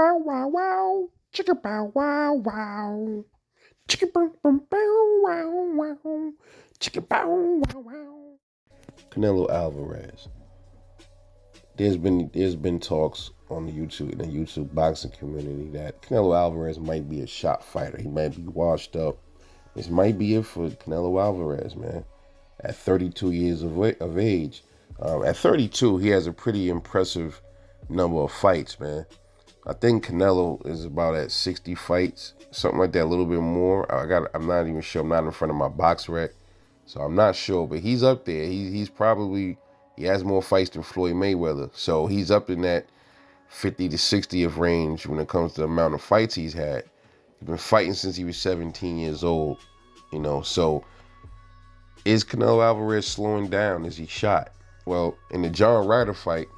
bow wow wow, chicka bow wow wow, chicka boom boom bow wow wow, chicka bow wow wow. Canelo Alvarez. There's been talks on the YouTube in the YouTube boxing community that Canelo Alvarez might be a shot fighter. He might be washed up. This might be it for Canelo Alvarez, man. At 32 years of age, at 32, he has a pretty impressive number of fights, man. I think Canelo is about at 60 fights, something like that, a little bit more. I'm not even sure. I'm not in front of my box rec, so I'm not sure. But he's up there. He's probably he has more fights than Floyd Mayweather, so he's up in that 50 to 60th range when it comes to the amount of fights he's had. He's been fighting since he was 17 years old, So is Canelo Alvarez slowing down? Is he shot? Well, in the John Ryder fight,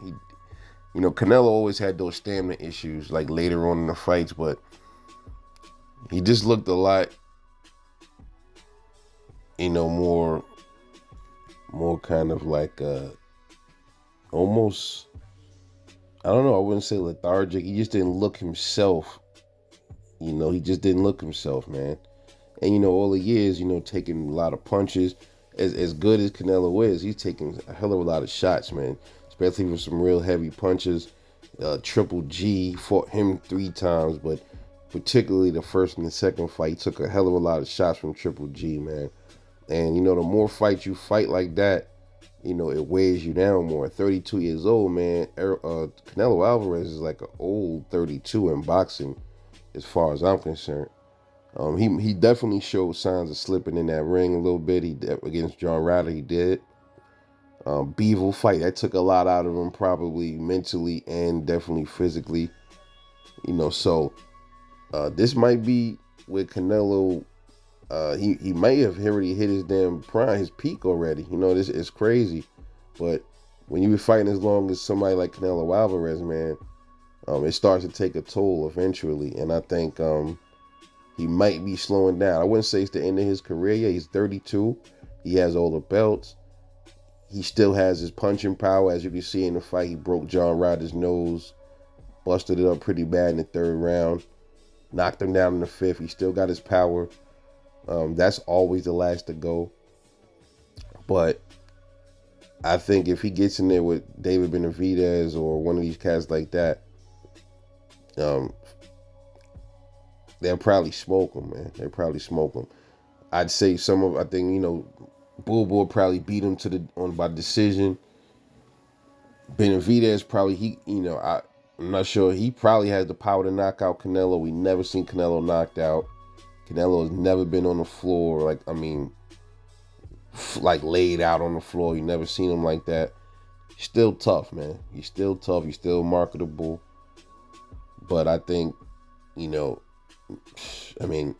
Canelo always had those stamina issues, like later on in the fights, but he just looked a lot, more kind of like almost, I don't know, I wouldn't say lethargic. He just didn't look himself. He just didn't look himself, man. And all the years, taking a lot of punches. As good as Canelo is, he's taking a hell of a lot of shots, man. Especially with some real heavy punches. Triple G fought him 3 times, but particularly the first and the second fight, he took a hell of a lot of shots from Triple G, man. And the more fights you fight like that, it weighs you down more. At 32 years old, man, Canelo Alvarez is like an old 32 in boxing, as far as I'm concerned. He definitely showed signs of slipping in that ring a little bit. Against John Ryder, he did. Beevil fight, that took a lot out of him, probably mentally and definitely physically. So this might be with Canelo. He might have already hit his damn prime, his peak already. This is crazy. But when you be fighting as long as somebody like Canelo Alvarez, man, it starts to take a toll eventually. And I think he might be slowing down. I wouldn't say it's the end of his career. Yeah, he's 32. He has all the belts. He still has his punching power. As you can see in the fight, he broke John Ryder's nose, busted it up pretty bad in the 3rd round, knocked him down in the 5th. He still got his power. That's always the last to go. But I think if he gets in there with David Benavidez or one of these cats like that, they'll probably smoke him, man. They'll probably smoke him. I think, Bull Bull probably beat him by decision. Benavidez probably, I'm not sure. He probably has the power to knock out Canelo. We never seen Canelo knocked out. Canelo has never been on the floor, like laid out on the floor. You never seen him like that. He's still tough, man. He's still tough. He's still marketable. But I think,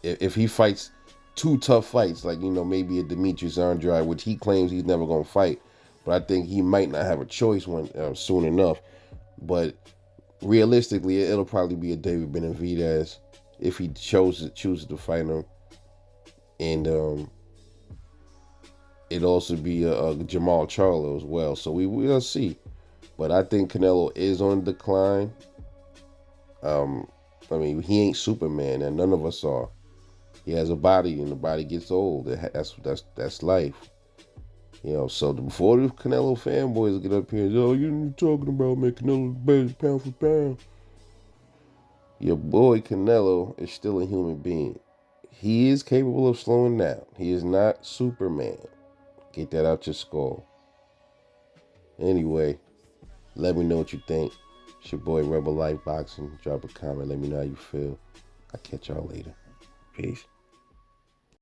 if he fights 2 tough fights, like, maybe a Demetrius Andrade, which he claims he's never going to fight, but I think he might not have a choice soon enough. But realistically, it'll probably be a David Benavidez if he chooses to fight him. And it'd also be a Jamal Charlo as well. So we'll see. But I think Canelo is on decline. He ain't Superman, and none of us are. He has a body, and the body gets old. That's life. So before the Canelo fanboys get up here, oh, you talking about, man, Canelo's better pound for pound. Your boy Canelo is still a human being. He is capable of slowing down. He is not Superman. Get that out your skull. Anyway, let me know what you think. It's your boy Rebel Life Boxing. Drop a comment. Let me know how you feel. I'll catch y'all later. Peace.